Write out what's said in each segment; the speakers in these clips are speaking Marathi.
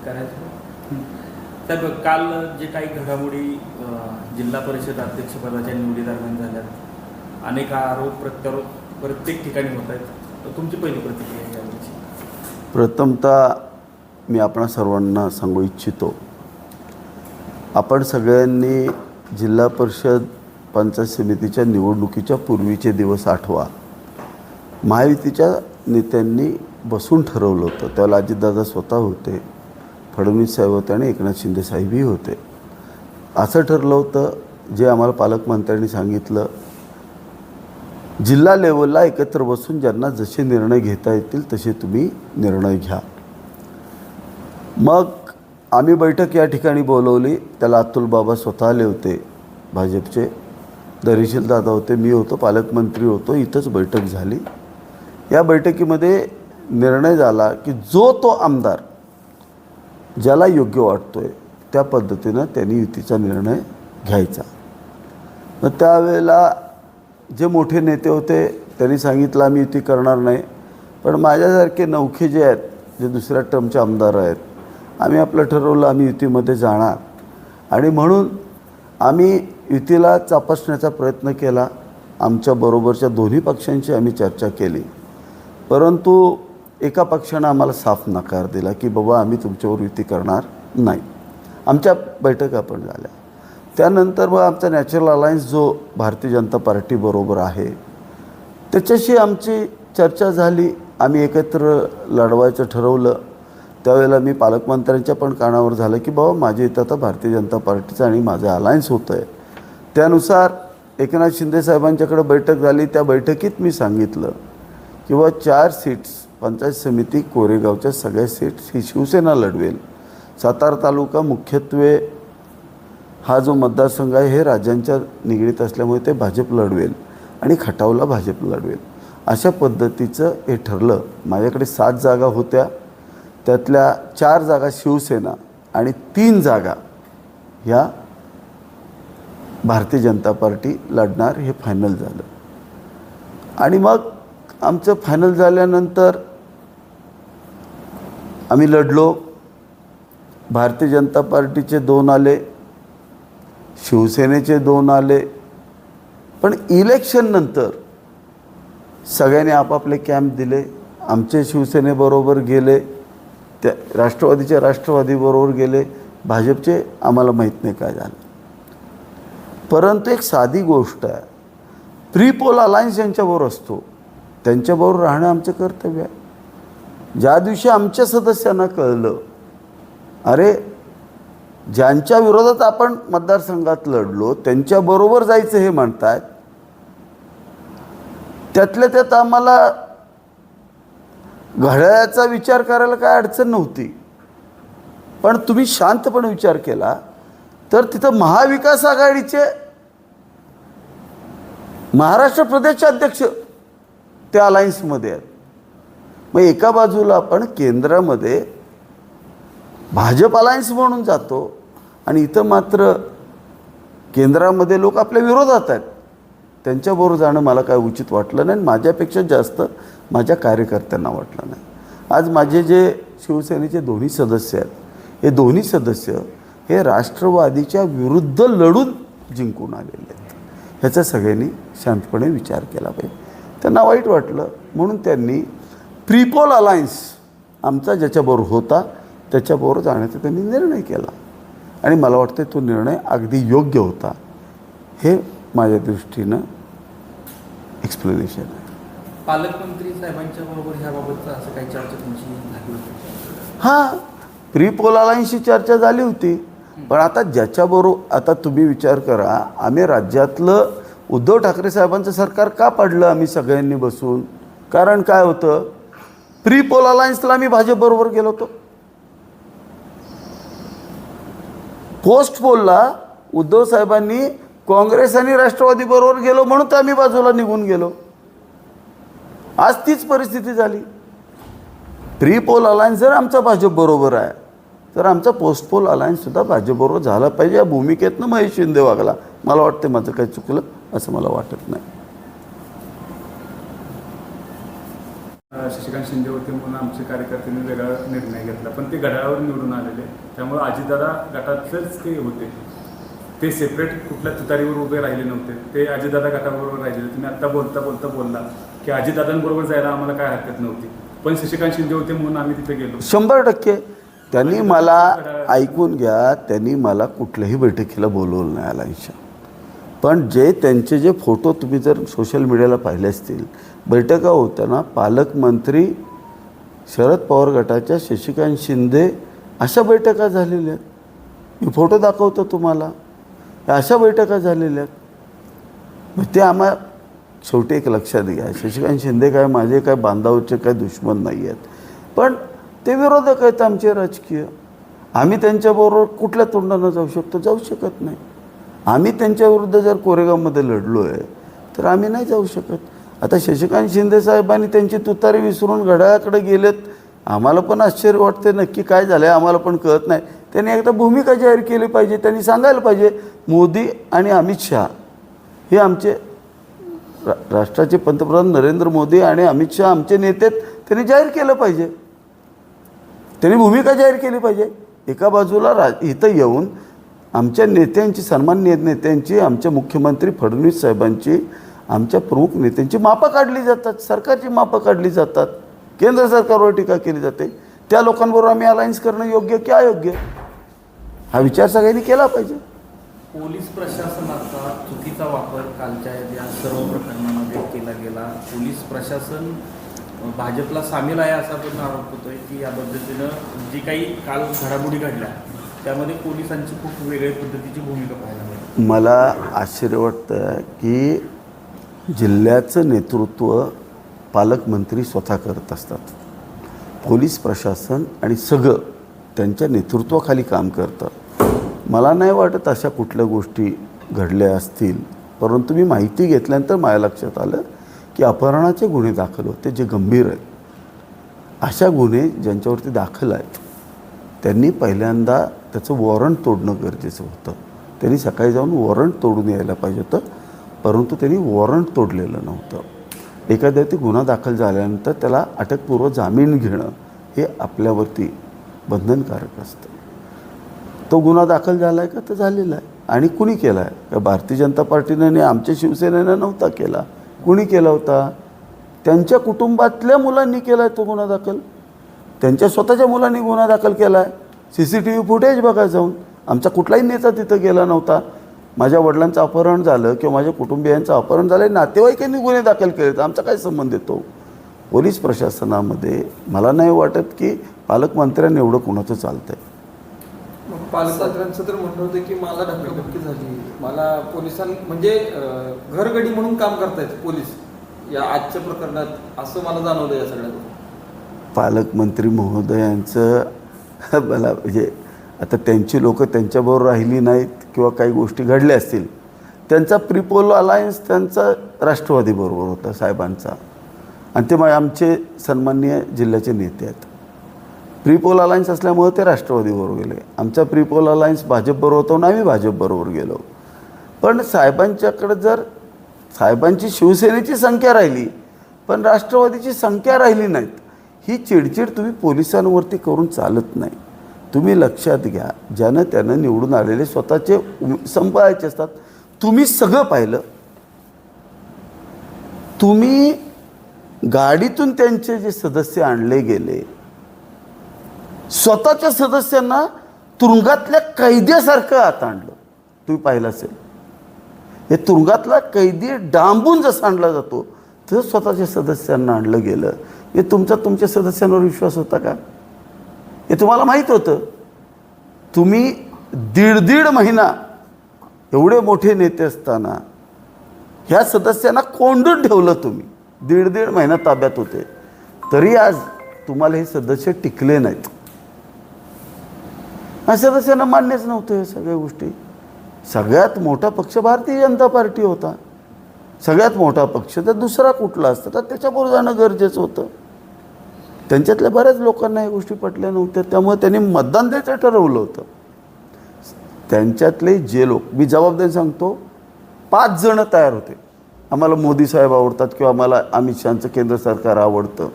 करायचं. तर काल जे काही घडामोडी जिल्हा परिषद अध्यक्षपदाच्या निवडीदरम्यान झाल्यात, अनेक आरोप प्रत्यारोप प्रत्येक ठिकाणी होत आहेत. तर तुमची पहिली प्रतिक्रिया याविषयी? प्रथमतः मी आपणा सर्वांना सांगू इच्छितो, आपण सगळ्यांनी जिल्हा परिषद पंचायत समितीच्या निवडणुकीच्या पूर्वीचे दिवस आठवा. महायुतीच्या नेत्यांनी बसून ठरवलं होतं. त्याला अजितदादा स्वतः होते, फडणवीस साहेब होते आणि एकनाथ शिंदे साहेबही होते. असं ठरलं होतं जे आम्हाला पालकमंत्र्यांनी सांगितलं, जिल्हा लेवलला एकत्र बसून ज्यांना जसे निर्णय घेता येतील तसे तुम्ही निर्णय घ्या. मग आम्ही बैठक या ठिकाणी बोलवली. त्याला अतुल बाबा स्वतः आले होते, भाजपचे धैर्यशील दादा होते, मी होतो, पालकमंत्री होतो. इथंच बैठक झाली. या बैठकीमध्ये निर्णय झाला की जो तो आमदार ज्याला योग्य वाटतोय त्या पद्धतीनं त्यांनी युतीचा निर्णय घ्यायचा. मग त्यावेळेला जे मोठे नेते होते त्यांनी सांगितलं आम्ही युती करणार नाही, पण माझ्यासारखे नौखे जे आहेत, जे दुसऱ्या टर्मचे आमदार आहेत, आम्ही आपलं ठरवलं आम्ही युतीमध्ये जाणार. आणि म्हणून आम्ही युतीला चापसण्याचा प्रयत्न केला. आमच्याबरोबरच्या दोन्ही पक्षांची आम्ही चर्चा केली, परंतु एका पक्षानं आम्हाला साफ नकार दिला की बाबा आम्ही तुमच्यावर युती करणार नाही. आमच्या बैठका पण झाल्या. त्यानंतर मग आमचा नॅचरल अलायन्स जो भारतीय जनता पार्टीबरोबर आहे त्याच्याशी आमची चर्चा झाली. आम्ही एकत्र लढवायचं ठरवलं. त्यावेळेला मी पालकमंत्र्यांच्या पण कानावर झालं की बाबा माझ्या इथं आता भारतीय जनता पार्टीचं आणि माझं अलायन्स होतं आहे. त्यानुसार एकनाथ शिंदे साहेबांच्याकडे बैठक झाली. त्या बैठकीत मी सांगितलं की बाबा 4 सीट्स पंचायत समिती कोरेगावच्या सगळ्या सीट्स ही शिवसेना लढवेल. सातारा तालुका मुख्यत्वे हा जो मतदारसंघ आहे हे राज्यांच्या निगडीत असल्यामुळे ते भाजप लढवेल आणि खटावला भाजप लढवेल. अशा पद्धतीचं हे ठरलं. माझ्याकडे 7 जागा होत्या, त्यातल्या 4 जागा शिवसेना आणि 3 जागा ह्या भारतीय जनता पार्टी लढणार हे फायनल झालं. आणि मग आमचं फायनल झाल्यानंतर आम्ही लढलो. भारतीय जनता पार्टीचे 2 आले, शिवसेनेचे 2 आले. पण इलेक्शननंतर सगळ्यांनी आपापले कॅम्प दिले. आमचे शिवसेनेबरोबर गेले, त्या राष्ट्रवादीचे राष्ट्रवादीबरोबर गेले, भाजपचे आम्हाला माहीत नाही काय झालं. परंतु एक साधी गोष्ट आहे, प्री पोल अलायन्स ज्यांच्याबरोबर असतो त्यांच्याबरोबर राहणं आमचं कर्तव्य आहे. ज्या दिवशी आमच्या सदस्यांना कळलं अरे ज्यांच्या विरोधात आपण मतदारसंघात लढलो त्यांच्याबरोबर जायचं हे म्हणतात, त्यातल्या त्यात आम्हाला घड्याळाचा विचार करायला काय अडचण नव्हती. पण तुम्ही शांतपणे विचार केला तर तिथं महाविकास आघाडीचे महाराष्ट्र प्रदेशचे अध्यक्ष त्या अलायन्समध्ये आहेत. मग एका बाजूला आपण केंद्रामध्ये भाजप अलायन्स म्हणून जातो आणि इथं मात्र केंद्रामध्ये लोक आपल्या विरोधात आहेत. त्यांच्याबरोबर जाणं मला काय उचित वाटलं नाही. माझ्यापेक्षा जास्त माझ्या कार्यकर्त्यांना वाटलं नाही. आज माझे जे शिवसेनेचे दोन्ही सदस्य आहेत, हे दोन्ही सदस्य हे राष्ट्रवादीच्या विरुद्ध लढून जिंकून आलेले आहेत. ह्याचा सगळ्यांनी शांतपणे विचार केला पाहिजे. त्यांना वाईट वाटलं म्हणून त्यांनी प्रीपोल अलायन्स आमचा ज्याच्याबरोबर होता त्याच्याबरोबर जाण्याचा त्यांनी निर्णय केला. आणि मला वाटतं तो निर्णय अगदी योग्य होता. हे माझ्या दृष्टीनं एक्सप्लेनेशन आहे. पालकमंत्री साहेबांच्या बरोबर ह्याबाबतचं असं काही चर्चा तुमची झाली होती? हां, प्री पोल अलायन्सची चर्चा झाली होती. पण आता ज्याच्याबरोबर आता तुम्ही विचार करा, आम्ही राज्यातलं उद्धव ठाकरे साहेबांचं सरकार का पाडलं आम्ही सगळ्यांनी बसून? कारण काय होतं, प्री पोल अलायन्सला आम्ही भाजपबरोबर गेलो होतो. पोस्ट पोलला उद्धव साहेबांनी काँग्रेस आणि राष्ट्रवादी बरोबर गेलो म्हणून तर आम्ही बाजूला निघून गेलो. आज तीच परिस्थिती झाली. प्री पोल अलायन्स जर आमचा भाजपबरोबर आहे तर आमचा पोस्ट पोल अलायन्ससुद्धा भाजपबरोबर झाला पाहिजे. या भूमिकेतनं महेश शिंदे वागला. मला वाटतं माझं काही चुकलं असं मला वाटत नाही. शशिकांत शिंदे होते म्हणून आमचे कार्यकर्त्यांनी वेगळा निर्णय घेतला, पण ते घड्याळावर निवडून आलेले, त्यामुळे अजितदादा गटातलेच ते होते, ते सेपरेट कुठल्या तुतारीवर उभे राहिले नव्हते, ते अजितदादा गटाबरोबर राहिले. तुम्ही आत्ता बोलता बोलला की अजितदादांबरोबर जायला आम्हाला काय हरकत नव्हती, पण शशिकांत शिंदे होते म्हणून आम्ही तिथे गेलो. 100% त्यांनी मला, ऐकून घ्या, त्यांनी मला कुठल्याही बैठकीला बोलवलं नाही आलांशा. पण त्यांचे जे फोटो तुम्ही जर सोशल मीडियाला पाहिले असतील, बैठका होताना पालकमंत्री, शरद पवार गटाच्या शशिकांत शिंदे, अशा बैठका झालेल्या आहेत. मी फोटो दाखवतो तुम्हाला, अशा बैठका झालेल्या आहेत. मग ते आम्हाला शेवटी एक लक्षात घ्या, शशिकांत शिंदे काय माझे काय बांधावरचे काय दुश्मन नाही आहेत, पण ते विरोधक आहेत आमचे राजकीय. आम्ही त्यांच्याबरोबर कुठल्या तोंडानं जाऊ शकतो? जाऊ शकत नाही. आम्ही त्यांच्याविरुद्ध जर कोरेगावमध्ये लढलो आहे तर आम्ही नाही जाऊ शकत. आता शशिकांत शिंदे साहेबांनी त्यांची तुतारी विसरून घड्याळाकडे गेलेत. आम्हाला पण आश्चर्य वाटते, नक्की काय झालं आहे आम्हाला पण कळत नाही. त्यांनी एकदा भूमिका जाहीर केली पाहिजे, त्यांनी सांगायला पाहिजे मोदी आणि अमित शहा हे आमचे राष्ट्राचे पंतप्रधान नरेंद्र मोदी आणि अमित शहा आमचे नेते आहेत, त्यांनी जाहीर केलं पाहिजे, त्यांनी भूमिका जाहीर केली पाहिजे. एका बाजूला इथं येऊन आमच्या नेत्यांची, सन्माननीय नेत्यांची, आमच्या मुख्यमंत्री फडणवीस साहेबांची, आमच्या प्रमुख नेत्यांची मापं काढली जातात, सरकारची मापं काढली जातात, केंद्र सरकारवर टीका केली जाते. त्या लोकांबरोबर आम्ही अलायन्स करणं योग्य की अयोग्य, हा विचार सगळ्यांनी केला पाहिजे. पोलीस प्रशासनाचा चुकीचा वापर कालच्या या सर्व प्रकरणामध्ये केला गेला. पोलीस प्रशासन भाजपला सामील आहे असा पण आरोप होतोय की या पद्धतीनं जी काही काल घडामोडी घडल्या त्यामध्ये पोलिसांची खूप वेगळ्या पद्धतीची भूमिका पाहायला मिळते. मला आश्चर्य वाटतं की जिल्ह्याचं नेतृत्व पालकमंत्री स्वतः करत असतात. पोलीस प्रशासन आणि सगळं त्यांच्या नेतृत्वाखाली काम करतं. मला नाही वाटत अशा कुठल्या गोष्टी घडल्या असतील, परंतु मी माहिती घेतल्यानंतर माझ्या लक्षात आलं की अपहरणाचे गुन्हे दाखल होते जे गंभीर आहेत. अशा गुन्हे ज्यांच्यावरती दाखल आहेत त्यांनी पहिल्यांदा त्याचं वॉरंट तोडणं गरजेचं होतं. त्यांनी सकाळी जाऊन वॉरंट तोडून यायला पाहिजे होतं, परंतु त्यांनी वॉरंट तोडलेलं नव्हतं. एखाद्यावरती गुन्हा दाखल झाल्यानंतर त्याला अटकपूर्व जामीन घेणं हे आपल्यावरती बंधनकारक असतं. तो गुन्हा दाखल झाला आहे का? तर झालेला आहे. आणि कुणी केला आहे का? भारतीय जनता पार्टीनं आणि आमच्या शिवसेनेनं नव्हता केला. कुणी केला होता? त्यांच्या कुटुंबातल्या मुलांनी केला आहे तो गुन्हा दाखल. त्यांच्या स्वतःच्या मुलांनी गुन्हा दाखल केला आहे. CCTV फुटेज बघा जाऊन. आमचा कुठलाही नेता तिथं गेला नव्हता. माझ्या वडिलांचं अपहरण झालं किंवा माझ्या कुटुंबियांचं अपहरण झालं, नातेवाईकांनी गुन्हे दाखल केले, तर आमचा काय संबंध येतो? पोलीस प्रशासनामध्ये मला नाही वाटत की पालकमंत्र्यांनी एवढं कुणाचं चालतं आहे. पालकमंत्र्यांचं तर म्हणणं होतं की मला धक्काबुक्की झाली, मला म्हणजे घरगडी म्हणून काम करतायत पोलीस या आजच्या प्रकरणात, असं मला जाणवलं या सगळ्यात. पालकमंत्री महोदयांचं मला म्हणजे आता त्यांची लोक त्यांच्याबरोबर राहिली नाहीत किंवा काही गोष्टी घडल्या असतील. त्यांचा प्रीपोल अलायन्स त्यांचा राष्ट्रवादीबरोबर होता साहेबांचा, आणि ते आमचे सन्माननीय जिल्ह्याचे नेते आहेत. प्रीपोल अलायन्स असल्यामुळे ते राष्ट्रवादीबरोबर गेले. आमचा प्रीपोल अलायन्स भाजपबरोबर होता म्हणून आम्ही भाजपबरोबर गेलो. पण साहेबांच्याकडे जर साहेबांची शिवसेनेची संख्या राहिली पण राष्ट्रवादीची संख्या राहिली नाहीत, ही चिडचिड तुम्ही पोलिसांवरती करून चालत नाही. तुम्ही लक्षात घ्या, ज्यानं त्यानं निवडून आलेले स्वतःचे संपाळायचे असतात. तुम्ही सगळं पाहिलं. तुम्ही गाडीतून त्यांचे जे सदस्य आणले गेले, स्वतःच्या सदस्यांना तुरुंगातल्या कैद्यासारखं आत आणलं. तुम्ही पाहिलं असेल. हे तुरुंगातला कैदी डांबून जसं आणला जातो तसं स्वतःच्या सदस्यांना आणलं गेलं. हे तुमच्या सदस्यांवर विश्वास होता का? हे तुम्हाला माहीत होतं. तुम्ही दीड महिना एवढे मोठे नेते असताना ह्या सदस्यांना कोंडून ठेवलं. तुम्ही दीड महिना ताब्यात होते, तरी आज तुम्हाला हे सदस्य टिकले नाहीत. ह्या सदस्यांना मान्यच नव्हतं हे सगळ्या गोष्टी. सगळ्यात मोठा पक्ष भारतीय जनता पार्टी होता. सगळ्यात मोठा पक्ष तर दुसरा कुठला असता तर त्याच्याबरोबर जाणं गरजेचं होतं. त्यांच्यातल्या बऱ्याच लोकांना या गोष्टी पटल्या नव्हत्या, त्यामुळे त्यांनी मतदान द्यायचं ठरवलं होतं. त्यांच्यातले जे लोक, मी जबाबदारी सांगतो, 5 जण तयार होते. आम्हाला मोदी साहेब आवडतात किंवा आम्हाला अमित शहाचं केंद्र सरकार आवडतं.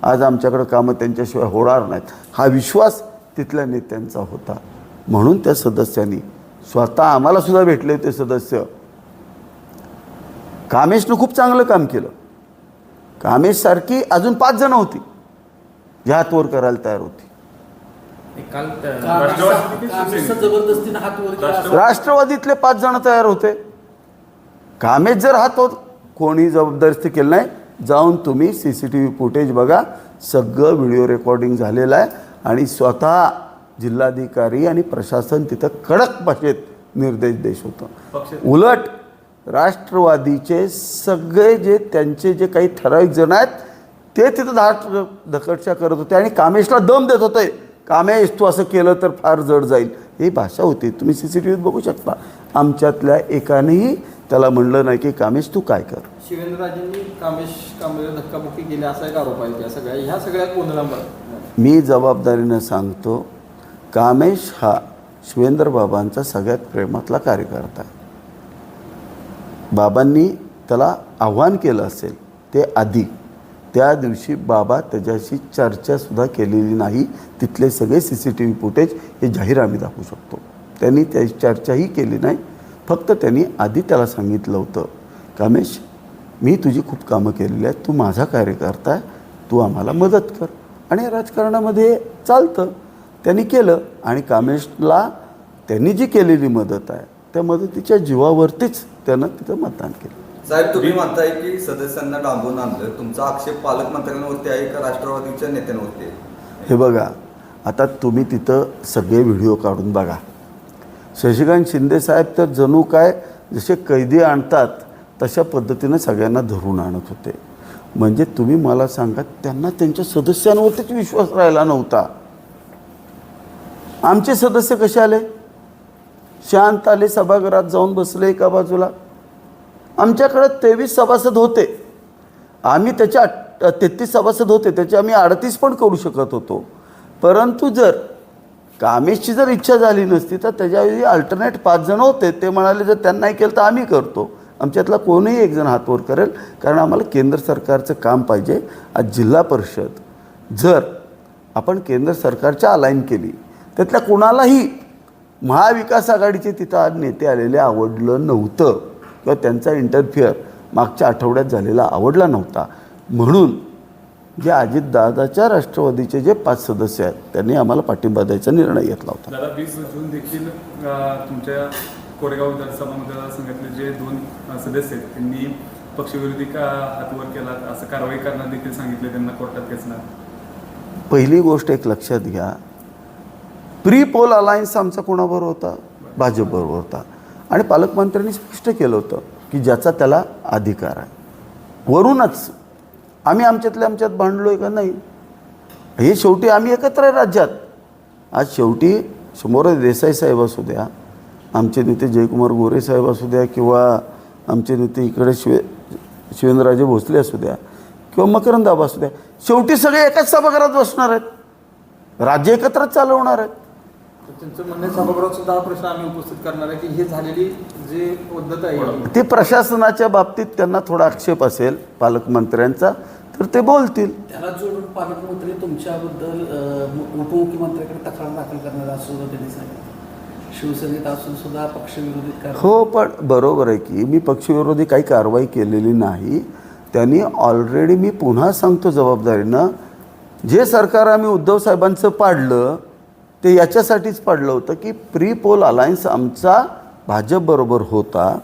आज आमच्याकडं कामं त्यांच्याशिवाय होणार नाहीत, हा विश्वास तिथल्या नेत्यांचा होता. म्हणून त्या सदस्यांनी स्वतः आम्हालासुद्धा भेटले ते सदस्य. कामेशनं खूप चांगलं काम केलं. कामेशसारखी अजून 5 जणं होती जे हात वर करायला तयार होती. काल राष्ट्रवादी जबरदस्तीने हात वर केला. राष्ट्रवादीतले 5 जण तयार होते. कामेश जर हात होत कोणी जबरदस्ती केलं नाही. जाऊन तुम्ही CCTV फुटेज बघा, सगळं व्हिडिओ रेकॉर्डिंग झालेलं आहे. आणि स्वतः जिल्हाधिकारी आणि प्रशासन तिथं कडक भाषेत निर्देश देत होतं. उलट राष्ट्रवादीचे सगळे जे त्यांचे जे काही ठराविक जण आहेत ते तिथं धकटशा करत होते आणि कामेशला दम देत होते. कामेश तू असं केलं तर फार जड जाईल, ही भाषा होती. तुम्ही CCTVत बघू शकता. आमच्यातल्या एकानेही त्याला म्हणलं नाही की कामेश तू काय कर. शिवेंद्रराजेंनी कामेश कांबळे धक्काबुक्की केली असा एक आरोप आहे. ह्या सगळ्या गोंधळांवर मी जबाबदारीनं सांगतो, कामेश हा शिवेंद्र बाबांचा सगळ्यात प्रेमातला कार्यकर्ता आहे. बाबांनी त्याला आव्हान केलं असेल ते आधी, त्या दिवशी बाबा त्याच्याशी चर्चासुद्धा केलेली नाही. तिथले सगळे CCTV फुटेज हे जाहीर आम्ही दाखवू शकतो. त्यांनी त्याची चर्चाही केली नाही. फक्त त्यांनी आधी त्याला सांगितलं होतं, कामेश मी तुझी खूप कामं केलेली आहेत, तू माझा कार्यकर्ता आहे, तू आम्हाला मदत कर. आणि राजकारणामध्ये चालतं. त्यांनी केलं आणि कामेशला त्यांनी जी केलेली मदत आहे त्या मदतीच्या जीवावरतीच त्यानं तिथं मतदान केलं. साहेब तुम्ही म्हणताय की सदस्यांना डांबून आणलं, तुमचा आक्षेप पालकमंत्र्यांवरती आहे का राष्ट्रवादीच्या नेत्यांवरती आहे? हे बघा, आता तुम्ही तिथं सगळे व्हिडिओ काढून बघा. शशिकांत शिंदे साहेब तर जणू काय जसे कैदी आणतात तशा पद्धतीनं सगळ्यांना धरून आणत होते. म्हणजे तुम्ही मला सांगा, त्यांना त्यांच्या सदस्यांवरतीच विश्वास राहिला नव्हता. आमचे सदस्य कसे आले? शांत आले, सभागृहात जाऊन बसले एका बाजूला. आमच्याकडे 23 सभासद होते. आम्ही त्याच्या 33 सभासद होते, त्याचे आम्ही 38 पण करू शकत होतो. परंतु जर कामेशची जर इच्छा झाली नसती तर त्याच्याऐवजी अल्टरनेट 5 जण होते. ते म्हणाले जर त्यांना नाही केलं तर आम्ही करतो. आमच्यातला कोणीही एक जण हात वर करेल, कारण आम्हाला केंद्र सरकारचं काम पाहिजे. आज जिल्हा परिषद जर आपण केंद्र सरकारच्या अलाईन केली, त्यातल्या कोणालाही महाविकास आघाडीचे तिथं आज नेते आलेले आवडलं नव्हतं किंवा त्यांचा इंटरफिअर मागच्या आठवड्यात झालेला आवडला नव्हता. म्हणून जे अजितदादाच्या राष्ट्रवादीचे जे 5 सदस्य आहेत त्यांनी आम्हाला पाठिंबा द्यायचा निर्णय घेतला होता. दादा 20 जून देखील तुमच्या कोरेगाव विधानसभा मतदारसंघातले जे 2 सदस्य आहेत त्यांनी पक्षविरोधी हात वर केला असं कारवाई करणार देखील सांगितले त्यांना कोर्टात खेचणार. पहिली गोष्ट एक लक्षात घ्या, प्री पोल अलायन्स आमचा कोणाबरोबर होता? भाजपबरोबर होता. आणि पालकमंत्र्यांनी स्पष्ट केलं होतं की ज्याचा त्याला अधिकार आहे. वरूनच आम्ही आमच्यात भांडलो आहे का? नाही. हे शेवटी आम्ही एकत्र आहे राज्यात. आज शेवटी समोर देसाई साहेब असू द्या, आमचे नेते जयकुमार गोरे साहेब असू द्या, किंवा आमचे नेते इकडे शिवेंद्रराजे भोसले असू द्या, किंवा मकरंद आबा असू द्या, शेवटी सगळे एकाच सभागृहात बसणार आहेत. राज्य एकत्रच चालवणार आहेत. त्यांचं म्हणणं सभागृहात सुद्धा हा प्रश्न आम्ही उपस्थित करणार आहे की हे झालेली जी पद्धत आहे ते प्रशासनाच्या बाबतीत त्यांना थोडा आक्षेप असेल पालकमंत्र्यांचा, तर ते बोलतील. त्याला जोडून पालकमंत्री तुमच्याबद्दल उपमुख्यमंत्र्यांकडे तक्रार दाखल करणार असं सुद्धा त्यांनी सांगितलं. शिवसेनेत असून सुद्धा पक्षविरोधी कारवाई. हो, पण बरोबर आहे की मी पक्षविरोधी काही कारवाई केलेली नाही. त्यांनी ऑलरेडी, मी पुन्हा सांगतो जबाबदारीनं, जे सरकार आम्ही उद्धव साहेबांचं पाडलं ते याच्यासाठीच पाडलं होतं की प्री पोल अलायन्स आमचा भाजपबरोबर होता.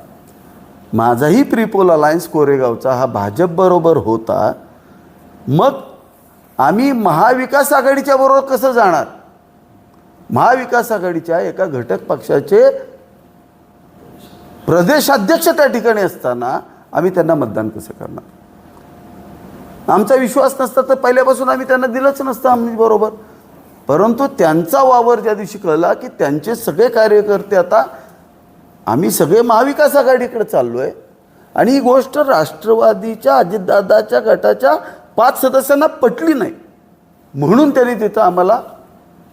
माझाही प्री पोल अलायन्स कोरेगावचा हा भाजपबरोबर होता. मग आम्ही महाविकास आघाडीच्या बरोबर कसं जाणार? महाविकास आघाडीच्या एका घटक पक्षाचे प्रदेशाध्यक्ष त्या ठिकाणी असताना आम्ही त्यांना मतदान कसं करणार? आमचा विश्वास नसता तर पहिल्यापासून आम्ही त्यांना दिलंच नसतं आम्ही बरोबर. परंतु त्यांचा वावर ज्या दिवशी कळला की त्यांचे सगळे कार्यकर्ते आता आम्ही सगळे महाविकास आघाडीकडे चाललो आहे, आणि ही गोष्ट राष्ट्रवादीच्या अजितदादाच्या गटाच्या 5 सदस्यांना पटली नाही, म्हणून त्यांनी तिथं आम्हाला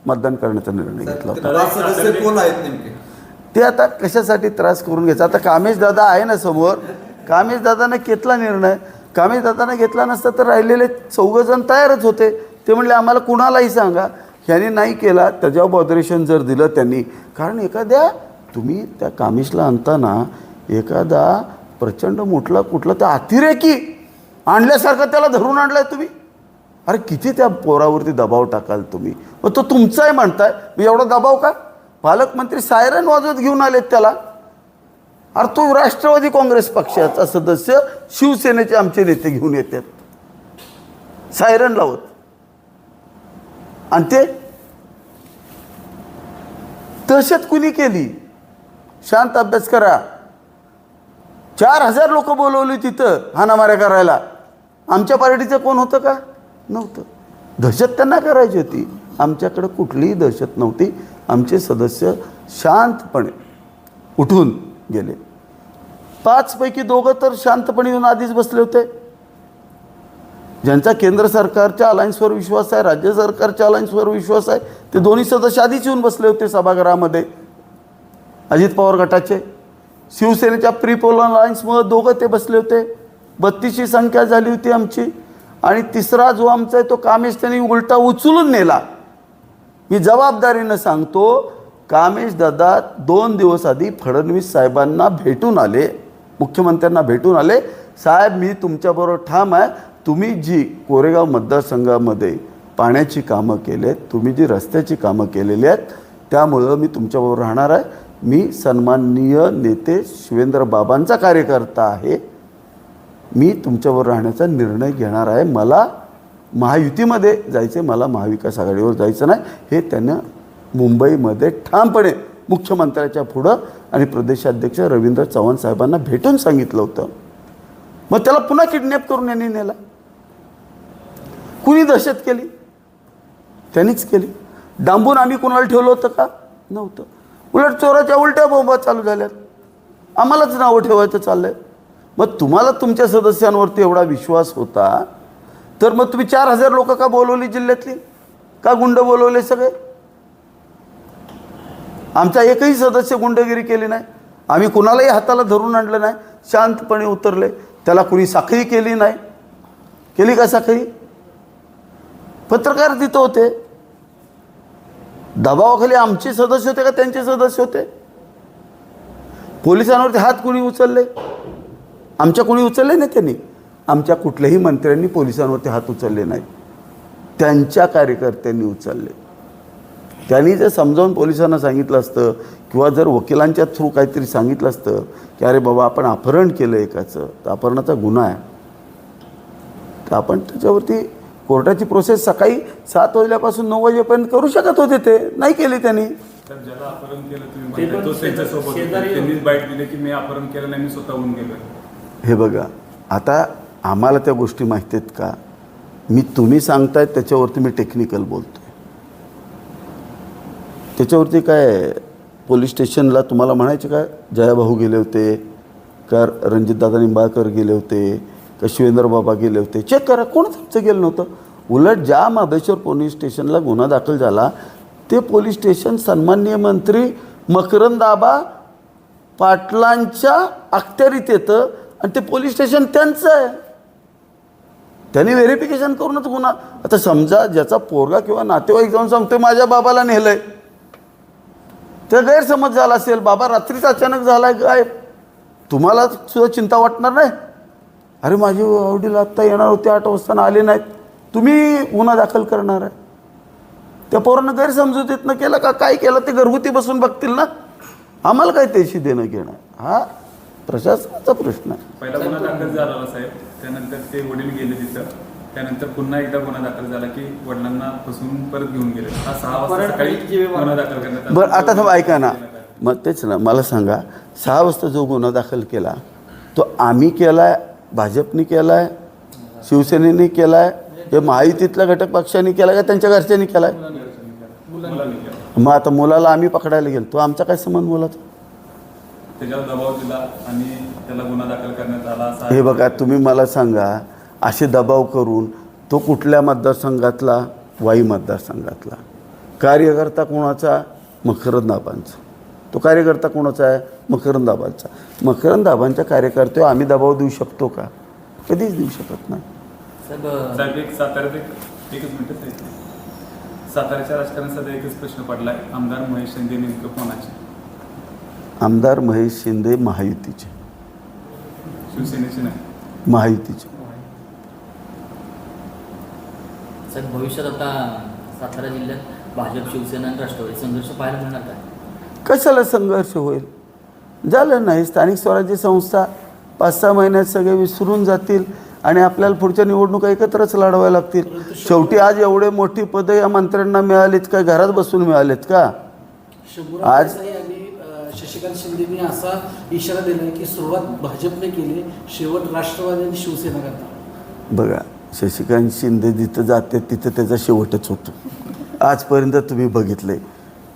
मतदान करण्याचा निर्णय घेतला होता. 5 सदस्य कोण आहेत नेमके? ते आता कशासाठी त्रास करून घ्यायचा? आता कामेश दादा आहे ना समोर, कामेश दादाने घेतला निर्णय. कामेश दादांना घेतला नसता तर राहिलेले 4 जण तयारच होते. ते म्हणले आम्हाला कुणालाही सांगा. ह्याने नाही केला, त्याच्यावर बॉदरेशन जर दिलं त्यांनी, कारण एखाद्या तुम्ही त्या कामेशला आणताना एखादा प्रचंड मोठला कुठला तर अतिरेकी आणल्यासारखं त्याला धरून आणलाय तुम्ही. अरे किती त्या पोरावरती दबाव टाकाल तुम्ही. मग तो तुमचा आहे म्हणताय, मी एवढा दबाव का? पालकमंत्री सायरन वाजवत घेऊन आलेत त्याला. अरे तो राष्ट्रवादी काँग्रेस पक्षाचा सदस्य शिवसेनेचे आमचे नेते घेऊन येतात सायरन लावत. आणि ते दहशत कुणी केली? शांत अभ्यास करा. 4000 लोक बोलवली तिथं हाणामाऱ्या करायला. आमच्या पार्टीचं कोण होतं का? नव्हतं. दहशत त्यांना करायची होती. आमच्याकडे कुठलीही दहशत नव्हती. आमचे सदस्य शांतपणे उठून गेले. 5 पैकी 2 तर शांतपणे येऊन आधीच बसले होते. ज्यांचा केंद्र सरकारच्या अलायन्सवर विश्वास आहे, राज्य सरकारच्या अलायन्सवर विश्वास आहे, ते दोन्ही सदस्य आधीच येऊन बसले होते सभागृहामध्ये. अजित पवार गटाचे शिवसेनेच्या प्रीपोल अलायन्समुळे 2 ते बसले होते. 32ची संख्या झाली होती आमची. आणि तिसरा जो आमचा आहे तो कामेश त्यांनी उलटा उचलून नेला. मी जबाबदारीनं सांगतो, कामेश दादा 2 दिवस आधी फडणवीस साहेबांना भेटून आले, मुख्यमंत्र्यांना भेटून आले. साहेब मी तुमच्याबरोबर ठाम आहे. तुम्ही जी कोरेगाव मतदारसंघामध्ये पाण्याची कामं केलेत, तुम्ही जी रस्त्याची कामं केलेली आहेत, त्यामुळं मी तुमच्याबरोबर राहणार आहे. मी सन्माननीय नेते शिवेंद्र बाबांचा कार्यकर्ता आहे. मी तुमच्याबरोबर राहण्याचा निर्णय घेणार आहे. मला महायुतीमध्ये जायचे, मला महाविकास आघाडीवर जायचं नाही, हे त्यानं मुंबईमध्ये ठामपणे मुख्यमंत्र्याच्या पुढं आणि प्रदेशाध्यक्ष रवींद्र चव्हाण साहेबांना भेटून सांगितलं होतं. मग त्याला पुन्हा किडनॅप करून यांनी नेला. कुणी दहशत केली? त्यांनीच केली. डांबून आम्ही कोणाला ठेवलं होतं का? नव्हतं. उलट चोराच्या उलट्या बोंबा चालू झाल्यात. आम्हालाच नावं ठेवायचं चाललंय. मग तुम्हाला तुमच्या सदस्यांवरती एवढा विश्वास होता तर मग तुम्ही 4000 लोक का बोलवली जिल्ह्यातली? का गुंड बोलवले सगळे? आमचा एकही सदस्य गुंडगिरी केली नाही. आम्ही कुणालाही हाताला धरून आणलं नाही. शांतपणे उतरले. त्याला कुणी साखळी केली नाही. केली का साखळी? पत्रकार तिथं होते. दबावाखाली आमचे सदस्य होते का त्यांचे सदस्य होते? पोलिसांवरती हात कुणी उचलले? आमच्या कुणी उचलले नाही त्यांनी. आमच्या कुठल्याही मंत्र्यांनी पोलिसांवरती हात उचलले नाहीत. त्यांच्या कार्यकर्त्यांनी उचलले. त्यांनी जर समजावून पोलिसांना सांगितलं असतं किंवा जर वकिलांच्या थ्रू काहीतरी सांगितलं असतं की अरे बाबा आपण अपहरण केलं एकाचं, तर अपहरणाचा गुन्हा आहे, तर आपण त्याच्यावरती कोर्टाची प्रोसेस सकाळी 7 वाजल्यापासून 9 वाजेपर्यंत करू शकत होते. ते नाही केली त्यांनी. तर ज्याला अपहरण केलं ते तुम्ही पण तो त्यांच्यासोबत होता. शेजारी- त्यांनीच बाईट दिली की मी अपहरण केलं नाही, मी स्वतःहून गेलो. हे बघा, आता आम्हाला त्या गोष्टी माहिती आहेत का? मी तुम्ही सांगतायत त्याच्यावरती मी टेक्निकल बोलतो. त्याच्यावरती काय पोलीस स्टेशनला तुम्हाला म्हणायचे काय जयाभाऊ गेले होते का रणजितदादा निंबाळकर गेले होते का शिवेंद्र बाबा गेले होते? चेक करा, कोणच आमचं गेलं नव्हतं. उलट ज्या महाबळेश्वर पोलीस स्टेशनला गुन्हा दाखल झाला ते पोलीस स्टेशन सन्माननीय मंत्री मकरंदाबा पाटलांच्या अखत्यारीत येतं आणि ते पोलीस स्टेशन त्यांचं आहे. त्यांनी व्हेरिफिकेशन करूनच गुन्हा. आता समजा ज्याचा पोरगा किंवा नातेवाईक जाऊन सांगतोय माझ्या बाबाला नेलंय, तर गैरसमज झाला असेल. बाबा रात्रीच अचानक झालाय गायब, तुम्हाला सुद्धा चिंता वाटणार नाही? अरे माझे वडील आत्ता येणार होते 8 वाजता आले नाहीत, तुम्ही गुन्हा दाखल करणार आहे. त्या पोरानं गैरसमजुतीतनं केलं का काय केलं ते घरगुती बसून बघतील ना. आम्हाला काय त्याशी देणं घेणं? हा प्रशासनाचा प्रश्न आहे. पहिला गुन्हा दाखल झाला साहेब, त्यानंतर ते वडील गेले तिथं, त्यानंतर पुन्हा एकदा गुन्हा दाखल झाला की वडिलांना फसवून परत घेऊन गेले. हा 6 वाजता सकाळी गुन्हा दाखल करण्यात आला. बरं आता थांबा, ऐका ना. मग तेच ना, मला सांगा 6 वाजता जो गुन्हा दाखल केला तो आम्ही केला आहे, भाजपने केला आहे, शिवसेनेने केला आहे, हे महायुतीतल्या घटक पक्षांनी केला का त्यांच्या घरच्यांनी केला आहे? मुलांनी केला. मग आता मुलाला आम्ही पकडायला गेलो, तो आमचा काय संबंध मुलाचा? त्याच्यावर दबाव दिला आणि त्याला गुन्हा दाखल करण्यात आला असा. हे बघा, तुम्ही मला सांगा, असे दबाव करून तो कुठल्या मतदारसंघातला? वाई मतदारसंघातला. कार्यकर्ता कोणाचा? मकरंदाबांचा. तो कार्यकर्ता कोणाचा आहे? मकरंदाबांचा. मकरंदाबांच्या कार्यकर्त्यावर आम्ही दबाव देऊ शकतो का? कधीच देऊ शकत नाही. साहेब एक साताऱ्यात एकच मिनिट साहेब, साताऱ्याच्या राजकारणात सध्या एकच प्रश्न पडलाय, आमदार महेश शिंदे नेमकं कोणाचे? आमदार महेश शिंदे महायुतीचे. शिवसेनेचे नाही. महायुतीचे. साहेब भविष्यात आता सातारा जिल्ह्यात भाजप, शिवसेना आणि राष्ट्रवादी संघर्ष पाहायला मिळणार काय? कशाला संघर्ष होईल? झालं नाही. स्थानिक स्वराज्य संस्था 5-6 महिन्यात सगळे विसरून जातील आणि आपल्याला पुढच्या निवडणुका एकत्रच लढवाव्या लागतील. शेवटी आज एवढे मोठी पदं या मंत्र्यांना मिळालीत काय घरात बसून मिळालेत का? शंभूराज आज- देसाई आणि शशिकांत शिंदेनी असा इशारा दिला की सुरुवात भाजपने केली, शेवट राष्ट्रवादी आणि शिवसेना करतात. बघा, शशिकांत शिंदे जिथं जाते तिथं त्याचा शेवटच होतो. आजपर्यंत तुम्ही बघितले,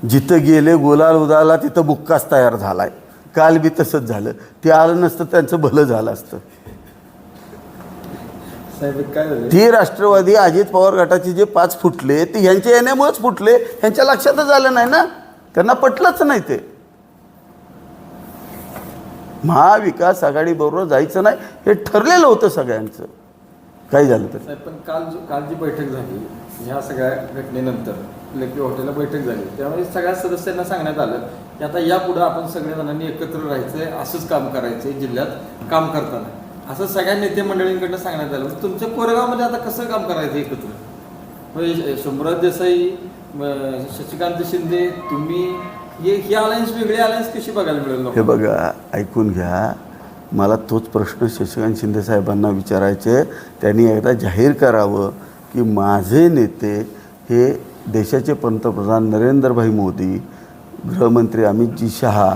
जिथं गेले गुलाल उदाला तिथं बुक्काच तयार झालाय. काल बी तसंच झालं. ते आलं नसतं त्यांचं भलं झालं असतं. साहेब काय झालं ती राष्ट्रवादी अजित पवार गटाचे जे 5 फुटले ते ह्यांच्या येण्यामुळेच फुटले. ह्यांच्या लक्षातच आलं नाही ना, त्यांना पटलंच नाही. ते महाविकास आघाडीबरोबर जायचं नाही हे ठरलेलं होतं सगळ्यांचं. काय झालं तर साहेब पण काल जी बैठक झाली ह्या सगळ्या घटनेनंतर लकी हॉटेलला बैठक झाली, त्यामुळे सगळ्या सदस्यांना सांगण्यात आलं की आता यापुढं आपण सगळ्या एकत्र राहायचंय, असंच काम करायचंय जिल्ह्यात काम करताना, असं सगळ्या नेते मंडळींकडनं सांगण्यात आलं. तुमच्या कोरेगावमध्ये आता कसं काम करायचं एकत्र? म्हणजे शंभूराज देसाई, शशिकांत शिंदे, तुम्ही ही अलायन्स वेगळी अलायन्स कशी बघायला मिळेल? हे बघा, ऐकून घ्या. मला तोच प्रश्न शशिकांत शिंदे साहेबांना विचारायचे. त्यांनी एकदा जाहीर करावं की माझे नेते हे देशाचे पंतप्रधान नरेंद्रभाई मोदी, गृहमंत्री अमितजी शहा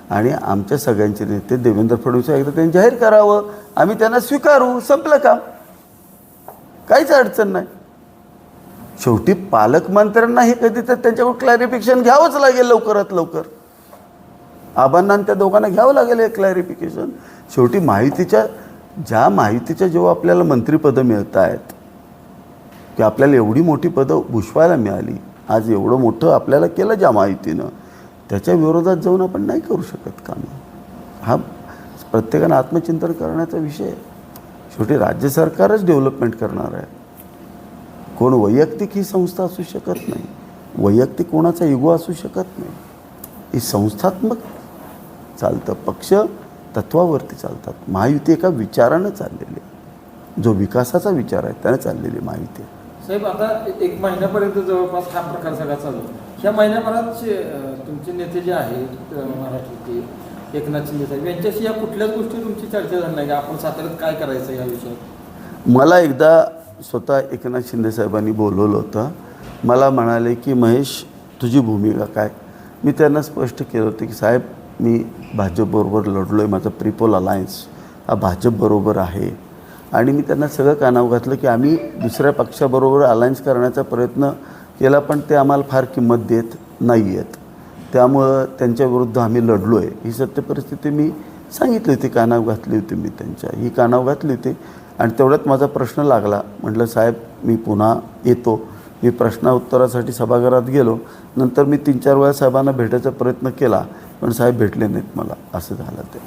आणि आमच्या सगळ्यांचे नेते देवेंद्र फडणवीस, एकदा त्यांनी जाहीर करावं. आम्ही त्यांना स्वीकारू. संपलं काम. काहीच अडचण नाही. शेवटी पालकमंत्र्यांना हे कधी तर त्यांच्याकडून क्लॅरिफिकेशन घ्यावंच लागेल लवकरात लवकर. आबांना त्या दोघांना घ्यावं लागेल हे क्लॅरिफिकेशन. शेवटी माहितीच्या जेव्हा आपल्याला मंत्रिपदं मिळत आहेत की आपल्याला एवढी मोठी पदं भुषवायला मिळाली, आज एवढं मोठं आपल्याला केलं ज्या माहितीनं, त्याच्या विरोधात जाऊन आपण नाही करू शकत कामं. हा प्रत्येकानं आत्मचिंतन करण्याचा विषय आहे. शेवटी राज्य सरकारच डेव्हलपमेंट करणार आहे. कोण वैयक्तिक ही संस्था असू शकत नाही. वैयक्तिक कोणाचा इगो असू शकत नाही. ही संस्थात्मक चालतं. पक्ष तत्वावरती चालतात. महायुती एका विचारानं चाललेली आहे. जो विकासाचा विचार आहे त्याने चाललेली महायुती. साहेब आता 1 महिन्यापर्यंत जवळपास हा प्रकार सगळा चालू. ह्या महिन्याभरात तुमचे नेते जे आहेत महाराष्ट्राचे, एकनाथ शिंदे साहेब यांच्याशी या कुठल्याच गोष्टी तुमची चर्चा झाली नाही की आपण साताऱ्यात काय करायचं या विषयात? मला एकदा स्वतः एकनाथ शिंदे साहेबांनी बोलवलं होतं. मला म्हणाले की महेश तुझी भूमिका काय? मी त्यांना स्पष्ट केलं होतं की साहेब मी भाजपबरोबर लढलो आहे. माझा प्रिपोल अलायन्स हा भाजपबरोबर आहे. आणि मी त्यांना सगळं कानावर घातलं की आम्ही दुसऱ्या पक्षाबरोबर अलायन्स करण्याचा प्रयत्न केला पण ते आम्हाला फार किंमत देत नाही आहेत. त्यामुळं त्यांच्याविरुद्ध आम्ही लढलो आहे. ही सत्य परिस्थिती मी सांगितली होती, कानावर घातली होती मी त्यांच्या. ही कानावर घातली होती आणि तेवढ्यात माझा प्रश्न लागला. म्हटलं साहेब मी पुन्हा येतो. मी प्रश्नोत्तरासाठी सभागृहात गेलो. नंतर मी 3-4 वेळा साहेबांना भेटायचा प्रयत्न केला पण साहेब भेटले नाहीत मला. असं झालं ते.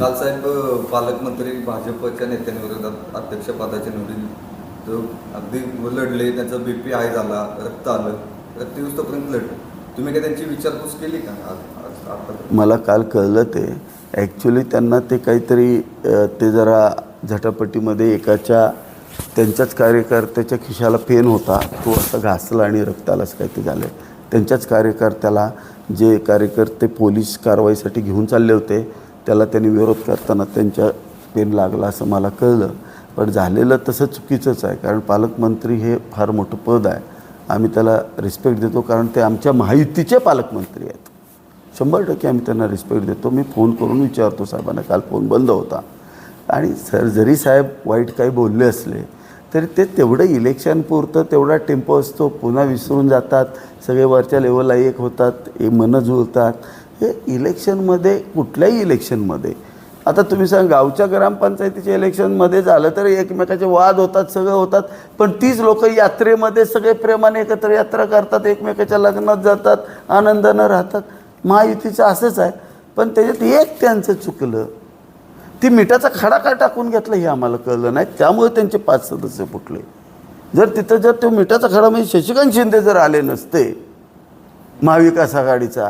काल साहेब पालकमंत्री भाजपच्या नेत्यांविरोधात अध्यक्षपदाच्या निवडीत अगदी लढले. त्यांचा BP हाय झाला, रक्त आलं, रक्तयुस्तपर्यंत लढले. तुम्ही काय त्यांची विचारपूस केली का आता? मला काल कळलं ते. ॲक्च्युली त्यांना ते काहीतरी ते जरा झटापटीमध्ये एकाच्या त्यांच्याच कार्यकर्त्याच्या खिशाला पेन होता, तो असा घासला आणि रक्तालाच काय ते झालं. त्यांच्याच कार्यकर्त्याला जे कार्यकर्ते पोलीस कारवाईसाठी घेऊन चालले होते त्याला त्यांनी विरोध करताना त्यांच्या पेन लागला असं मला कळलं. पण झालेलं तसं चुकीचंच आहे. कारण पालकमंत्री हे फार मोठं पद आहे. आम्ही त्याला रिस्पेक्ट देतो कारण ते आमच्या महायुतीचे पालकमंत्री आहेत. 100% आम्ही त्यांना रिस्पेक्ट देतो. मी फोन करून विचारतो साहेबांना. काल फोन बंद होता. आणि जरी साहेब वाईट काही बोलले असले तरी ते तेवढं इलेक्शनपुरतं तेवढा टेम्पो असतो. पुन्हा विसरून जातात. सगळे वरच्या लेवलला एक होतात, मनं जुळतात. हे इलेक्शनमध्ये, कुठल्याही इलेक्शनमध्ये, आता तुम्ही सांगा गावच्या ग्रामपंचायतीच्या इलेक्शनमध्ये झालं तर एकमेकाचे वाद होतात, सगळं होतात. पण तीच लोक यात्रेमध्ये सगळे प्रेमाने एकत्र यात्रा करतात, एकमेकाच्या लग्नात जातात, आनंदानं राहतात. महायुतीचं असंच आहे. पण त्याच्यात एक त्यांचं चुकलं. ती मिठाचा खडा काय टाकून घेतला हे आम्हाला कळलं नाही, त्यामुळे त्यांचे 5 सदस्य फुटले. जर तो मिठाचा खडा म्हणजे शशिकांत शिंदे जर आले नसते महाविकास आघाडीचा,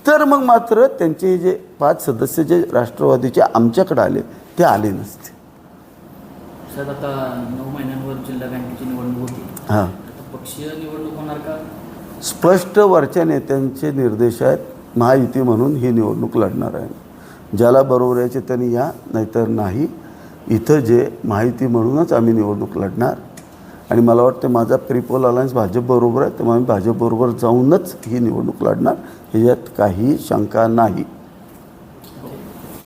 तर मग मात्र त्यांचे जे 5 सदस्य जे राष्ट्रवादीचे आमच्याकडे आले ते आले नसते. साहेब आता 9 महिन्यांवर जिल्हा बँकेची निवडणूक होती. हां, आता पक्षीय निवडणूक होणार का? स्पष्ट वरच्या नेत्यांचे निर्देश आहेत, महायुती म्हणून ही निवडणूक लढणार आहे. ज्याला बरोबर यायचे त्यांनी या, नाहीतर नाही. इथं जे महायुती म्हणूनच आम्ही निवडणूक लढणार. आणि मला वाटतं माझा प्रिपोल अलायन्स भाजपबरोबर आहे, तेव्हा आम्ही भाजपबरोबर जाऊनच ही निवडणूक लढणार, ह्याच्यात काही शंका नाही.